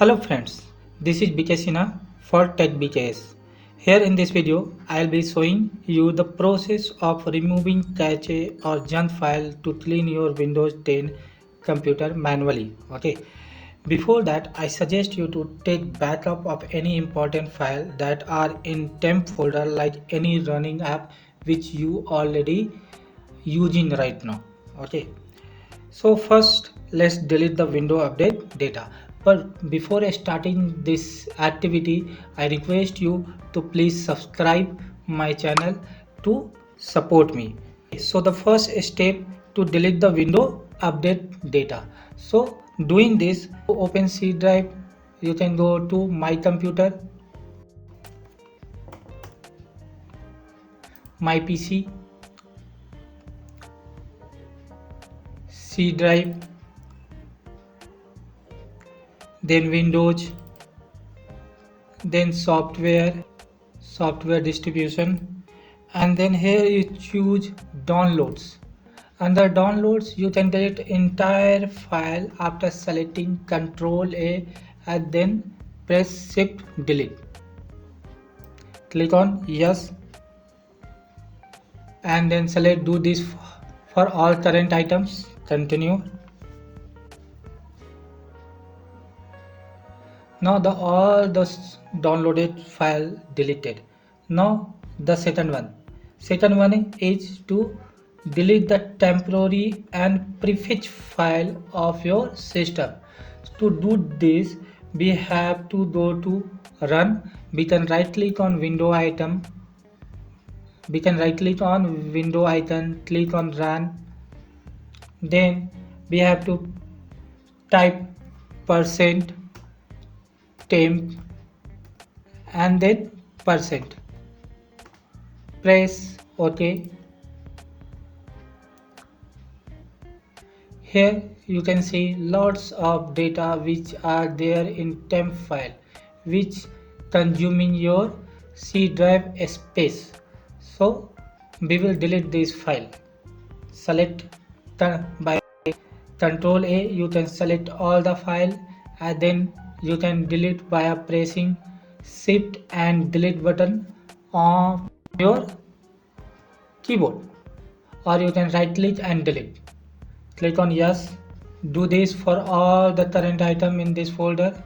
Hello friends, this is BK for Tech-bks. Here in this video, I'll be showing you the process of removing cache or junk file to clean your Windows 10 computer manually. Okay. Before that, I suggest you to take backup of any important file that are in temp folder like any running app which you already using right now. Okay. So first let's delete the window update data. But before starting this activity, I request you to please subscribe my channel to support me. So the first step to delete the window update data. So doing this, open C drive, you can go to my computer, my PC, C drive, then Windows, then software distribution, and then here you choose downloads. Under downloads you can delete entire file after selecting Ctrl A and then press shift delete. Click on yes and then select do this for all current items. Continue. Now all the downloaded file deleted. Now the second one is to delete the temporary and prefetch file of your system. To do this, we have to go to run. We can right click on window icon, click on run. Then we have to type percent temp and then percent. Press OK. Here you can see lots of data which are there in temp file which consuming your C drive space. So we will delete this file. Select by Ctrl A, you can select all the file and then you can delete by pressing shift and delete button on your keyboard, or you can right click and delete. Click on yes. Do this for all the current item in this folder.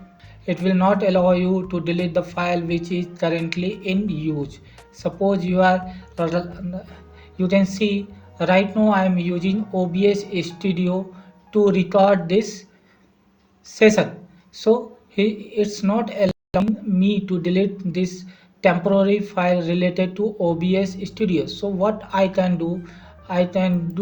It will not allow you to delete the file which is currently in use. Suppose you can see right now I am using OBS Studio to record this session. So it's not allowing me to delete this temporary file related to OBS Studio. So what I can do, I can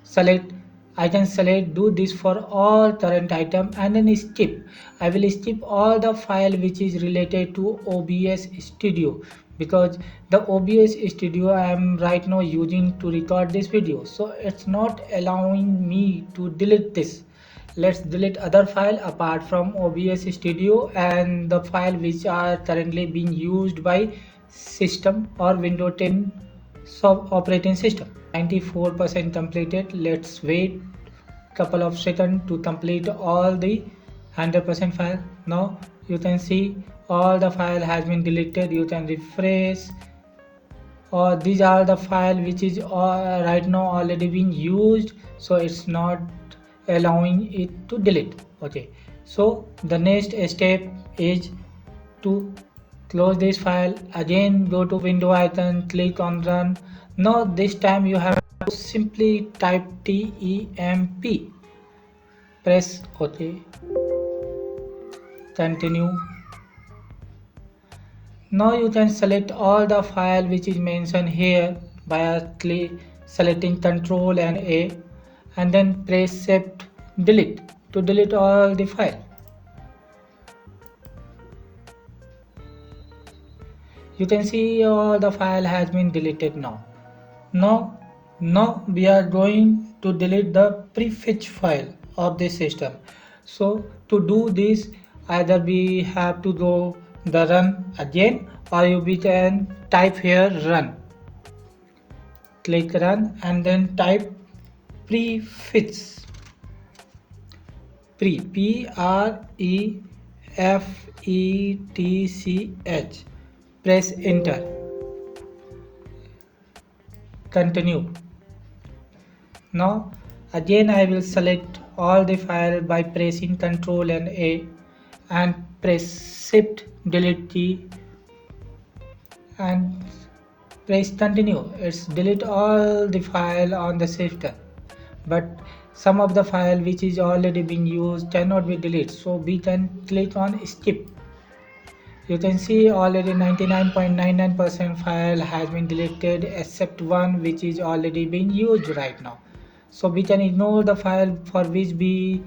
select do this for all current item and then skip. I will skip all the file which is related to OBS Studio because the OBS Studio I am right now using to record this video. So it's not allowing me to delete this. Let's delete other file apart from OBS Studio and the file which are currently being used by system or Windows 10 operating system. 94% completed. Let's wait couple of seconds to complete all the 100% file. Now you can see all the file has been deleted. You can refresh, or these are the file which is right now already being used, so it's not allowing it to delete. Okay, so the next step is to close this file. Again go to window icon, click on run. Now this time you have to simply type temp, press OK, continue. Now you can select all the file which is mentioned here by selecting Ctrl and A and then press shift delete to delete all the file. You can see all the file has been deleted now. Now we are going to delete the prefetch file of this system. So to do this, either we have to go the run again, or we can type here run. Click run and then type prefetch. Pre FETCH. Press enter. Continue. Now again I will select all the file by pressing Ctrl and A and press Shift Delete key and press continue. It's delete all the file on the system, but some of the file which is already being used cannot be deleted, so we can click on skip. You can see already 99.99% file has been deleted except one which is already being used right now, so we can ignore the file for which we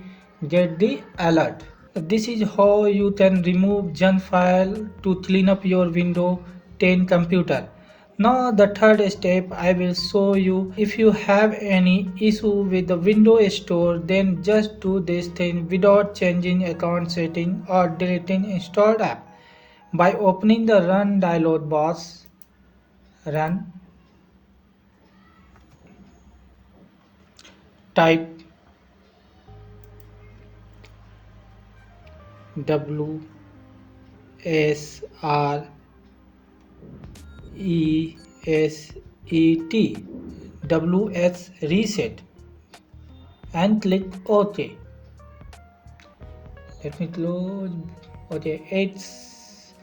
get the alert. This is how you can remove junk file to clean up your Windows 10 computer. Now the third step I will show you. If you have any issue with the Windows Store, then just do this thing without changing account setting or deleting installed app. By opening the Run dialog box, run, type WSRESET reset and click OK. Let me close. Okay, it's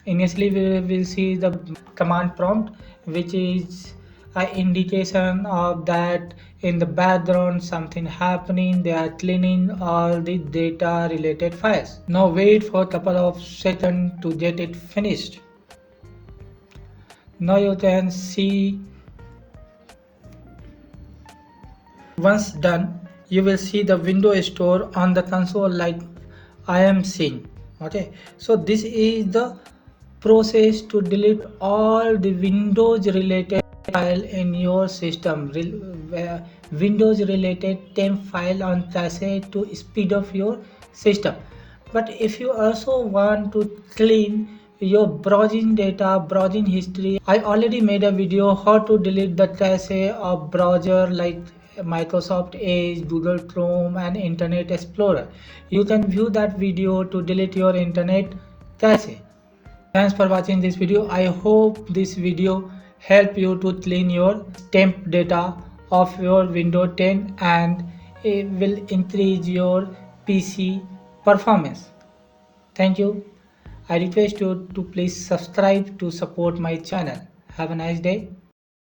initially we will see the command prompt, which is an indication of that in the background something happening. They are cleaning all the data related files. Now wait for a couple of seconds to get it finished. Now you can see, once done, you will see the Windows Store on the console like I am seeing. Okay, so this is the process to delete all the Windows related file in your system. Windows related temp file on cache to speed up your system. But if you also want to clean your browsing data, browsing history, I already made a video how to delete the cache of browser like Microsoft Edge, Google Chrome and Internet Explorer. You can view that video to delete your internet cache. Thanks for watching this video. I hope this video help you to clean your temp data of your Windows 10 and it will increase your PC performance. Thank you. I request you to please subscribe to support my channel. Have a nice day.